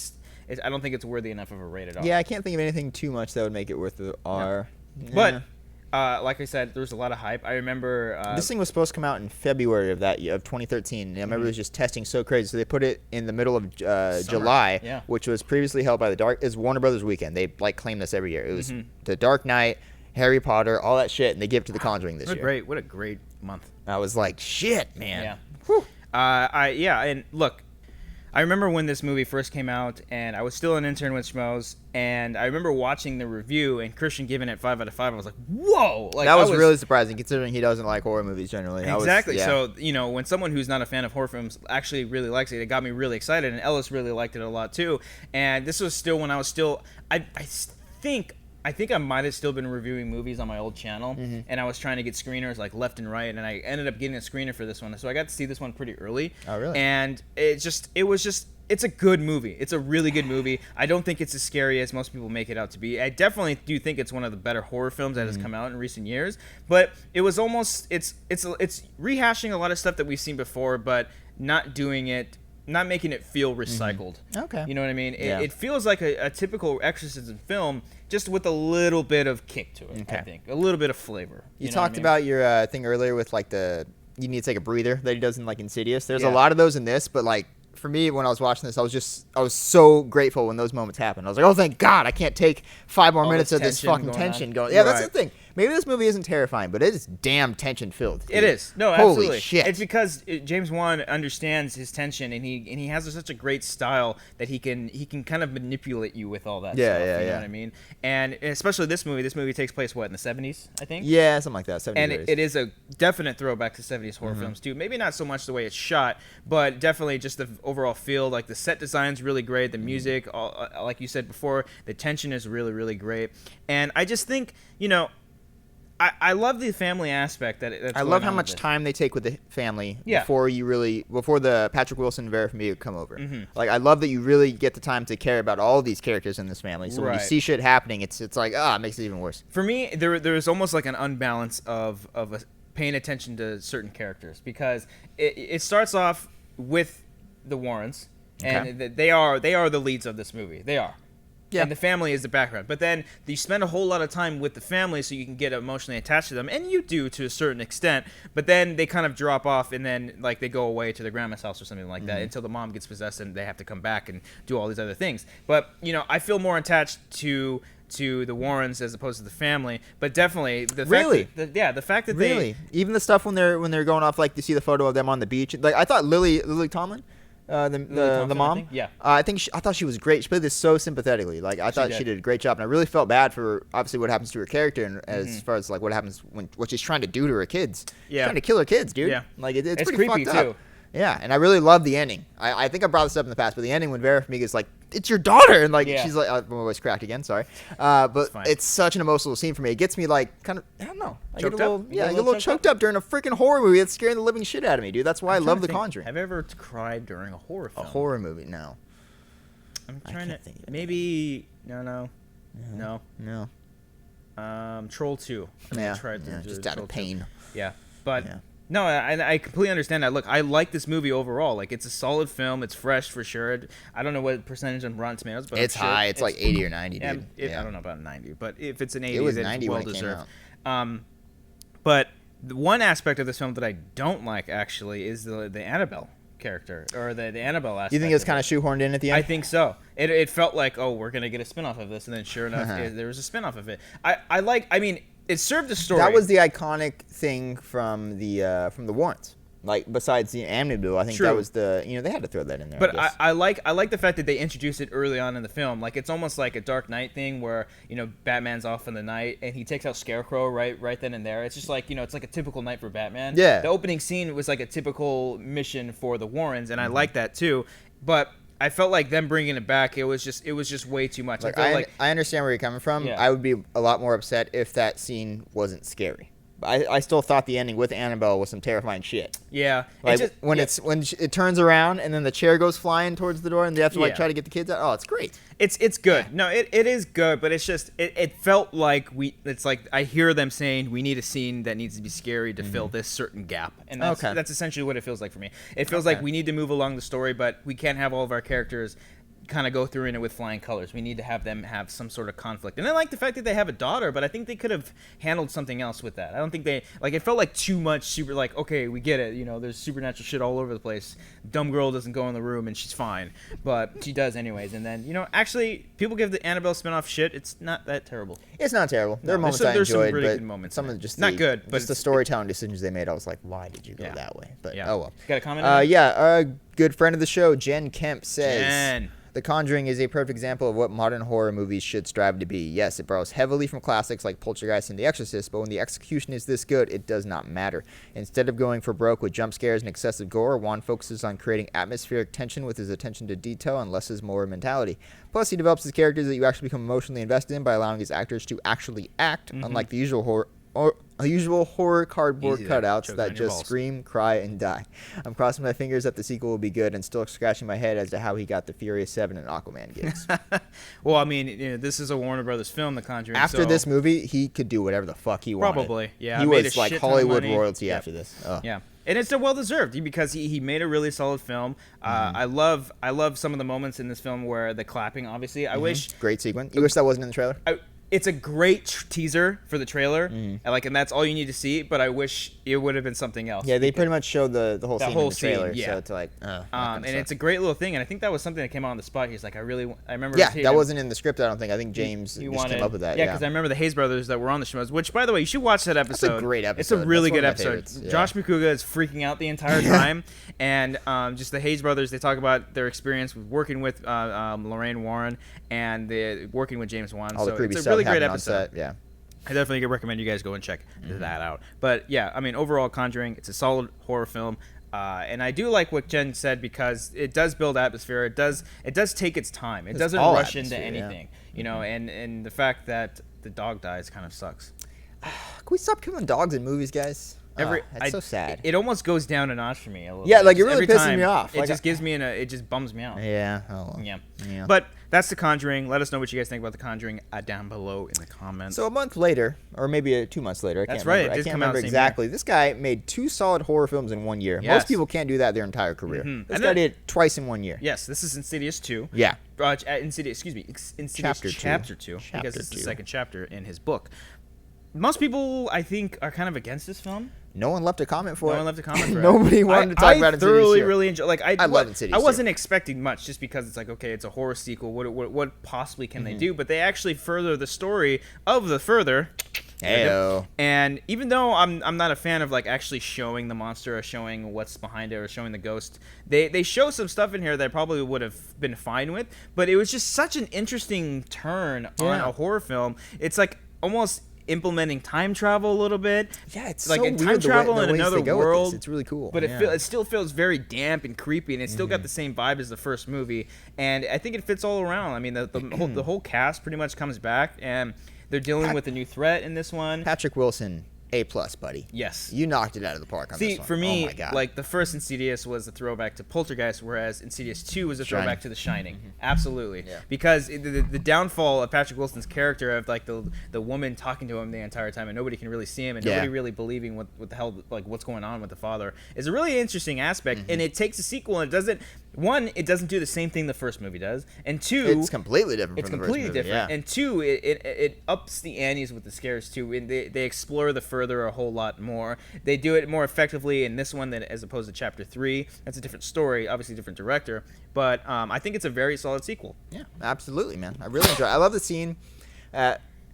I don't think it's worthy enough of a rated R. Yeah, I can't think of anything too much that would make it worth the R. No. But like I said, there was a lot of hype. I remember this thing was supposed to come out in February of that year, of 2013. And I remember it was just testing so crazy, so they put it in the middle of July, which was previously held by is Warner Brothers weekend. They claim this every year. It was The Dark Knight, Harry Potter, all that shit, and they give it to The Conjuring this year. What a great month. I was like, shit, man. Yeah. Whew. And look, I remember when this movie first came out, and I was still an intern with Schmoes, and I remember watching the review, and Christian giving it 5 out of 5. I was like, whoa! Like, that was really surprising, considering he doesn't like horror movies generally. Exactly. So, when someone who's not a fan of horror films actually really likes it, it got me really excited, and Ellis really liked it a lot, too. And this was still when I was still... I think I might have still been reviewing movies on my old channel, and I was trying to get screeners like left and right, and I ended up getting a screener for this one, so I got to see this one pretty early. Oh, really? And it's a good movie. It's a really good movie. I don't think it's as scary as most people make it out to be. I definitely do think it's one of the better horror films that has come out in recent years, but it was almost it's rehashing a lot of stuff that we've seen before, but not making it feel recycled. Okay. You know what I mean? Yeah. It feels like a typical exorcism film, just with a little bit of kick to it, I think. A little bit of flavor. You talked about your thing earlier with, like, you need to take a breather that he does in, like, Insidious. There's a lot of those in this, but, like, for me, when I was watching this, I was so grateful when those moments happened. I was like, oh, thank God, I can't take 5 more minutes of this fucking tension going. Yeah, that's the thing. Maybe this movie isn't terrifying, but it is damn tension-filled. It is. No, absolutely. Holy shit. It's because James Wan understands his tension, and he has such a great style that he can kind of manipulate you with all that stuff. Yeah, you know what I mean? And especially this movie takes place, in the 70s, I think? Yeah, something like that, 70s. And it is a definite throwback to 70s horror films, too. Maybe not so much the way it's shot, but definitely just the overall feel. Like, the set design's really great, the music, like you said before, the tension is really, really great. And I just think, I love the family aspect that's I love how much time they take with the family before the Patrick Wilson and Vera Farmiga come over. Like, I love that you really get the time to care about all these characters in this family. So when you see shit happening, it's like, it makes it even worse. For me, there's almost like an unbalance of paying attention to certain characters, because it starts off with the Warrens, and they are the leads of this movie. They are. Yeah. And the family is the background. But then you spend a whole lot of time with the family so you can get emotionally attached to them. And you do to a certain extent. But then they kind of drop off, and then they go away to their grandma's house or something like that until the mom gets possessed and they have to come back and do all these other things. But, I feel more attached to the Warrens as opposed to the family. But definitely the fact that they... Even the stuff when they're going off, like, you see the photo of them on the beach. Like, I thought Lily Tomlin... the mom. I thought she was great. She played this so sympathetically. Like, I thought she did a great job, and I really felt bad for obviously what happens to her character, and as far as like what happens what she's trying to do to her kids. Yeah, she's trying to kill her kids, dude. Yeah, like it's pretty creepy fucked up. Too. Yeah, and I really love the ending. I think I brought this up in the past, but the ending when Vera Farmiga is like, "It's your daughter," and like she's like, "My voice cracked again." Sorry, but it's such an emotional scene for me. It gets me like kind of, I don't know, I get a little choked up during a freaking horror movie that's scaring the living shit out of me, dude. That's why I love The Conjuring. Have you ever cried during a horror film? A horror movie? No. I'm trying to think. Maybe no. Troll 2. Just out of pain. Yeah, but. Yeah. No, I completely understand that. Look, I like this movie overall. Like, it's a solid film. It's fresh for sure. I don't know what percentage on Rotten Tomatoes, but it's high. It's like 80 or 90, dude. I don't know about 90, but if it's an 80, it was then 90 it's well when it deserved. came out. But the one aspect of this film that I don't like actually is the Annabelle character, or the Annabelle aspect. You think it's kind of shoehorned in at the end? I think so. It felt like, we're gonna get a spinoff of this, and then sure enough, there was a spinoff of it. It served the story. That was the iconic thing from the Warrens. Like besides the Amityville, I think True. that was the they had to throw that in there. But I guess. I like the fact that they introduced it early on in the film. Like it's almost like a Dark Knight thing where Batman's off in the night and he takes out Scarecrow right then and there. It's just like it's like a typical night for Batman. Yeah. The opening scene was like a typical mission for the Warrens, and I like that too. But I felt like them bringing it back, it was just way too much. Like, I feel like I understand where you're coming from. Yeah. I would be a lot more upset if that scene wasn't scary. I still thought the ending with Annabelle was some terrifying shit. yeah, Like it just, when it turns around and then the chair goes flying towards the door and they have to Yeah. try to get the kids out. Oh, it's great. It's good. No, it is good, but it's just it felt like it's like I hear them saying we need a scene that needs to be scary to fill this certain gap, and that's essentially what it feels like for me. It feels like we need to move along the story, but we can't have all of our characters kind of go through in it with flying colors. We need to have them have some sort of conflict. And I like the fact that they have a daughter, but I think they could have handled something else with that. I don't think they it felt like too much super like, okay, we get it, there's supernatural shit all over the place. Dumb girl doesn't go in the room and she's fine, but she does anyways. And then actually people give the Annabelle spinoff shit. It's not that terrible. It's not terrible. There are moments there's I some enjoyed, really but good moments some in of it. just Not good, but just the storytelling decisions they made. I was like, why did you go that way? But oh well. Got a comment on that? Yeah, a good friend of the show, Jen Kemp says. Jen. The Conjuring is a perfect example of what modern horror movies should strive to be. Yes, it borrows heavily from classics like Poltergeist and The Exorcist, but when the execution is this good, it does not matter. Instead of going for broke with jump scares and excessive gore, Wan focuses on creating atmospheric tension with his attention to detail and less is more mentality. Plus, he develops his characters that you actually become emotionally invested in by allowing his actors to actually act, unlike the usual horror cardboard Easy there. cutouts Choke that on your just balls. scream, cry, and die. I'm crossing my fingers that the sequel will be good and still scratching my head as to how he got the Furious 7 and Aquaman gigs. Well, I mean, this is a Warner Brothers film, The Conjuring. After so this movie, he could do whatever the fuck he wanted. Probably, yeah. He made was a like shit ton of Hollywood money. royalty Yep. after this. Oh. Yeah, and it's well deserved because he made a really solid film. I love some of the moments in this film where the clapping. Obviously, I wish Great sequence. You wish that wasn't in the trailer? it's a great teaser for the trailer, and that's all you need to see. But I wish it would have been something else. Yeah, they pretty much showed the whole scene in whole the trailer. scene, yeah. So it's like, and it's a great little thing, and I think that was something that came out on the spot. He's like, I remember. yeah, seeing that him. wasn't in the script. I don't think. I think James He just came up with that. Yeah, because I remember the Hayes brothers that were on the show. Which, by the way, you should watch that That's a episode. great It's a episode. really That's good one of my episode. favorites, yeah. Josh McCouga is freaking out the entire time, and just the Hayes brothers. They talk about their experience with working with Lorraine Warren and working with James Wan. All So the creepy it's a stuff really great happening on episode. set. Yeah. I definitely recommend you guys go and check that out. But yeah, I mean, overall, Conjuring, it's a solid horror film. And I do like what Jen said because it does build atmosphere. It does take its time. It doesn't all rush into atmosphere, yeah. anything, and the fact that the dog dies kind of sucks. Can we stop killing dogs in movies, guys? That's so sad. It almost goes down a notch for me a little. Yeah, bit. like, it Just really every pisses time, me off. It Like, just gives me it just bums me out. Yeah. Oh, well. Yeah. But that's The Conjuring. Let us know what you guys think about The Conjuring down below in the comments. So a month later, or maybe 2 months later, I That's can't right, remember. it I did can't come out remember same exactly. This guy made 2 solid horror films in 1 year. Yes. Most people can't do that their entire career. This And guy then- did it twice in 1 year. Yes, this is Insidious 2. Yeah. Insidious Chapter Chapter two. 2, Chapter because it's the two. second chapter in his book. Most people, I think, are kind of against this film. No one left a comment for it. No one left a comment for it. Nobody wanted to talk about I Insidious thoroughly, 2. really enjoy. Like I love Insidious I wasn't expecting much, just because it's like, okay, it's a horror sequel. What possibly can they do? But they actually further the story of the further. Heyo. And even though I'm not a fan of like actually showing the monster or showing what's behind it or showing the ghost, they show some stuff in here that I probably would have been fine with. But it was just such an interesting turn on a horror film. It's like almost implementing time travel a little bit. Yeah, it's like so in weird time the travel way, in the ways another they go with world. this. It's really cool. But yeah. it still feels very damp and creepy, and it's still got the same vibe as the first movie. And I think it fits all around. I mean, the whole cast pretty much comes back, and they're dealing with a new threat in this one. Patrick Wilson, A+, buddy. Yes. You knocked it out of the park on See, this one. for me, oh my God. like the first Insidious was a throwback to Poltergeist, whereas Insidious 2 was a throwback Shining. to The Shining. Absolutely. Yeah. Because the downfall of Patrick Wilson's character of like the woman talking to him the entire time and nobody can really see him and nobody really believing what the hell, like what's going on with the father is a really interesting aspect. And it takes a sequel and it doesn't do the same thing the first movie does. And two, it's completely different it's from the completely first movie. different. Yeah. And two, it ups the antes with the scares too. And they explore the further a whole lot more. They do it more effectively in this one than as opposed to Chapter 3. That's a different story, obviously different director. But I think it's a very solid sequel. Yeah, absolutely, man. I really enjoy it. I love the scene.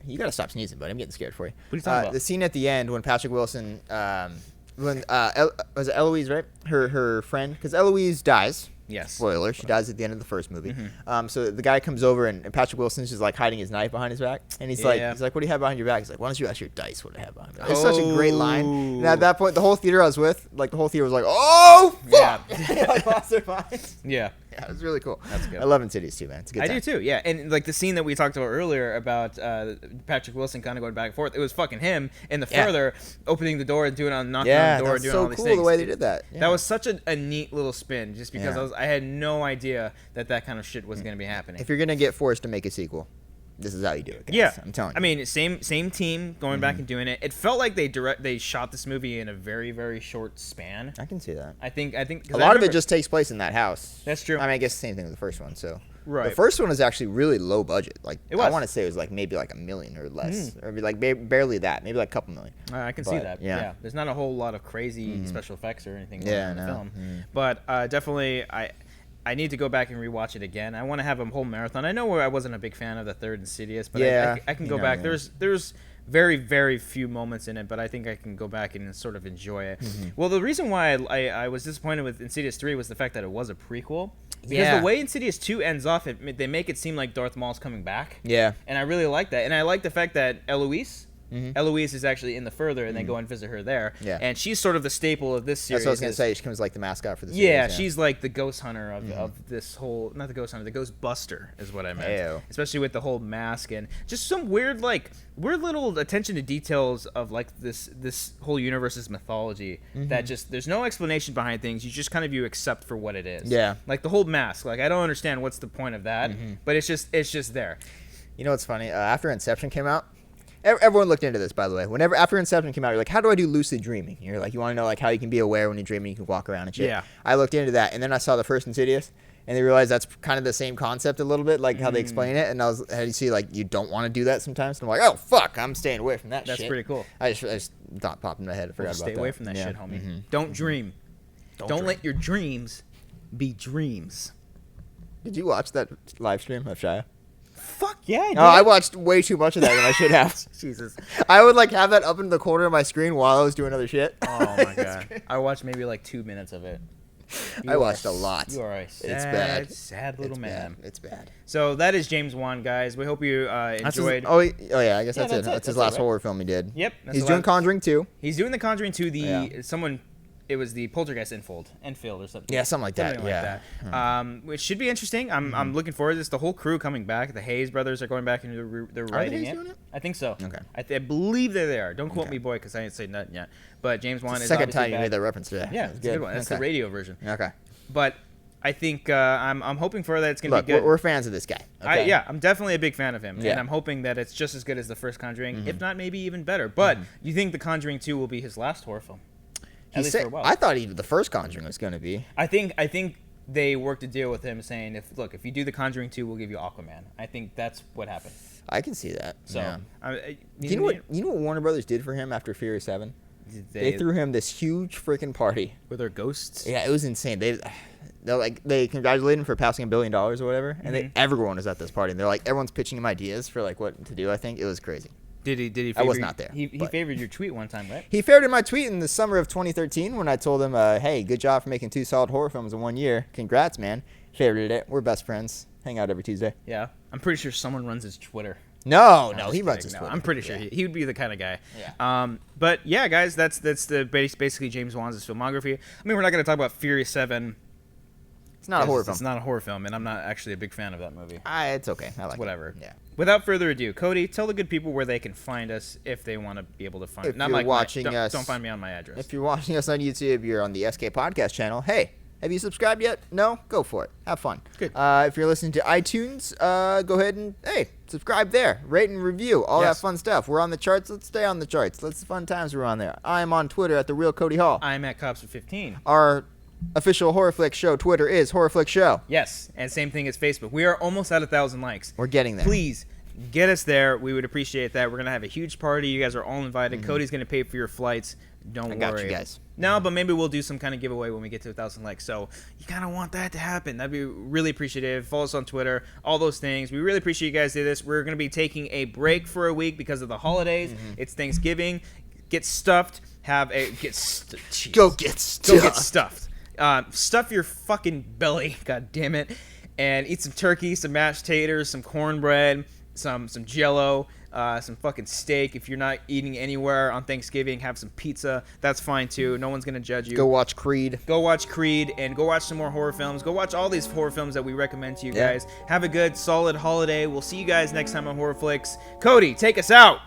You gotta stop sneezing, buddy. I'm getting scared for you. What are you talking about? The scene at the end when Patrick Wilson when was it Eloise, right? Her friend, because Eloise dies. Yes. Spoiler: she dies at the end of the first movie. So the guy comes over and Patrick Wilson's just like hiding his knife behind his back, and he's like, "What do you have behind your back?" He's like, "Why don't you ask your dice what I have behind me?" It's such a great line. And at that point, the whole theater I was with, like the whole theater was like, "Oh fuck!" Yeah. Like lost their minds. Yeah. Yeah, it was really cool. That's good. I love Insidious too, man. It's a good time. I do too, yeah. And like the scene that we talked about earlier about Patrick Wilson kind of going back and forth, it was fucking him in the further opening the door and knocking on the door and doing all these cool things. The way they did that. Yeah. That was such a neat little spin, just because I had no idea that kind of shit was going to be happening. If you're gonna get forced to make a sequel, this is how you do it, guys. Yeah, I'm telling you. I mean, same team going back and doing it. It felt like they shot this movie in a very, very short span. I can see that. I think a lot of it just takes place in that house. That's true. I mean, I guess the same thing with the first one. So right. The first one was actually really low budget. Like it was. I want to say it was like maybe like $1 million or less, or like barely that. Maybe like a couple million. I can see that. Yeah. There's not a whole lot of crazy special effects or anything in the film, but definitely I need to go back and rewatch it again. I want to have a whole marathon. I know I wasn't a big fan of the third Insidious, but I can go back. There's very, very few moments in it, but I think I can go back and sort of enjoy it. Well, the reason why I was disappointed with Insidious 3 was the fact that it was a prequel. Because the way Insidious 2 ends off, they make it seem like Darth Maul's coming back. Yeah. And I really like that. And I like the fact that Eloise is actually in the further, and they go and visit her there. Yeah. And she's sort of the staple of this series. That's what I was going to say. She becomes like the mascot for the series. Yeah, she's like the ghost hunter of this whole... Not the ghost hunter, the ghost buster is what I meant. Ew. Especially with the whole mask and just some weird little attention to details of like this whole universe's mythology that just... There's no explanation behind things. You just kind of accept for what it is. Yeah. Like the whole mask. Like I don't understand what's the point of that, but it's just there. You know what's funny? After Inception came out, everyone looked into this, by the way. After Inception came out, you're like, how do I do lucid dreaming? You're like, you want to know like how you can be aware when you're dreaming, you can walk around and shit. Yeah. I looked into that, and then I saw the first Insidious, and they realized that's kind of the same concept a little bit, like how they explain it. And how do you see like you don't want to do that sometimes? And I'm like, oh fuck, I'm staying away from that. That's pretty cool. I just thought popped in my head. I forgot about that. Stay away from that shit, homie. Don't dream. Don't let your dreams be dreams. Did you watch that live stream of Shia? Fuck yeah, I did. No, I watched way too much of that than I should have. Jesus. I would like have that up in the corner of my screen while I was doing other shit. Oh my god. I watched maybe like 2 minutes of it. I watched a lot. You are a sad little man. It's bad. So that is James Wan, guys. We hope you enjoyed. Oh yeah, I guess that's it. That's his last horror film he did. Yep. He's doing Conjuring 2. He's doing the Conjuring 2. It was the Poltergeist Enfield or something. Yeah, something like that. Which should be interesting. I'm looking forward to this. The whole crew coming back. The Hayes brothers are going back into they're writing it. Doing it. I think so. Okay. I believe they are. Don't quote me, boy, because I ain't said nothing yet. But James Wan is the second time you made that reference today. Yeah, it's a good one. That's the radio version. Okay. But I think I'm hoping for that it's going to be good. We're fans of this guy. Okay? I'm definitely a big fan of him. Yeah. And I'm hoping that it's just as good as the first Conjuring, if not maybe even better. But you think the Conjuring 2 will be his last horror film? I thought the first Conjuring was going to be. I think they worked a deal with him saying, if you do the Conjuring 2, we'll give you Aquaman. I think that's what happened. I can see that. So, yeah. You know what Warner Brothers did for him after Fury 7? They threw him this huge freaking party with their ghosts. Yeah, it was insane. They congratulated him for passing $1 billion or whatever, and everyone was at this party. And they're like, everyone's pitching him ideas for like what to do. I think it was crazy. Did he? I was not there. He favored your tweet one time, right? He favored my tweet in the summer of 2013 when I told him, "Hey, good job for making 2 solid horror films in 1 year. Congrats, man." Favored it. We're best friends. Hang out every Tuesday. Yeah, I'm pretty sure someone runs his Twitter. No, he runs his Twitter. I'm pretty sure he would be the kind of guy. Yeah. But yeah, guys, that's basically James Wan's filmography. I mean, we're not going to talk about Fury 7. It's not a horror film. It's not a horror film, and I'm not actually a big fan of that movie. It's okay. I like whatever. It. Yeah. Without further ado, Cody, tell the good people where they can find us if they want to be able to find us. Don't find me on my address. If you're watching us on YouTube, you're on the SK Podcast channel. Hey, have you subscribed yet? No? Go for it. Have fun. Good. If you're listening to iTunes, go ahead and, subscribe there. Rate and review. All that fun stuff. We're on the charts. Let's stay on the charts. Let's fun times we're on there. I'm on Twitter at @TheRealCodyHall. I'm at Cobbster15. Our official HorrorFlix show Twitter is HorrorFlix Show. Yes, and same thing as Facebook. We are almost at 1,000 likes. We're getting there. Please get us there. We would appreciate that. We're gonna have a huge party. You guys are all invited. Cody's gonna pay for your flights. Don't worry. I got you guys. No, but maybe we'll do some kind of giveaway when we get to 1,000 likes. So you kind of want that to happen. That'd be really appreciative. Follow us on Twitter. All those things. We really appreciate you guys do this. We're gonna be taking a break for a week because of the holidays. It's Thanksgiving. Get stuffed. Go get stuffed. Go get stuffed. Stuff your fucking belly, god damn it, and eat some turkey, some mashed taters, some cornbread, some Jell-O, some fucking steak. If you're not eating anywhere on Thanksgiving, have some pizza. That's fine too. No one's gonna judge you. Go watch Creed. Go watch Creed, and go watch some more horror films. Go watch all these horror films that we recommend to you guys. Have a good, solid holiday. We'll see you guys next time on HorrorFlix. Cody, take us out.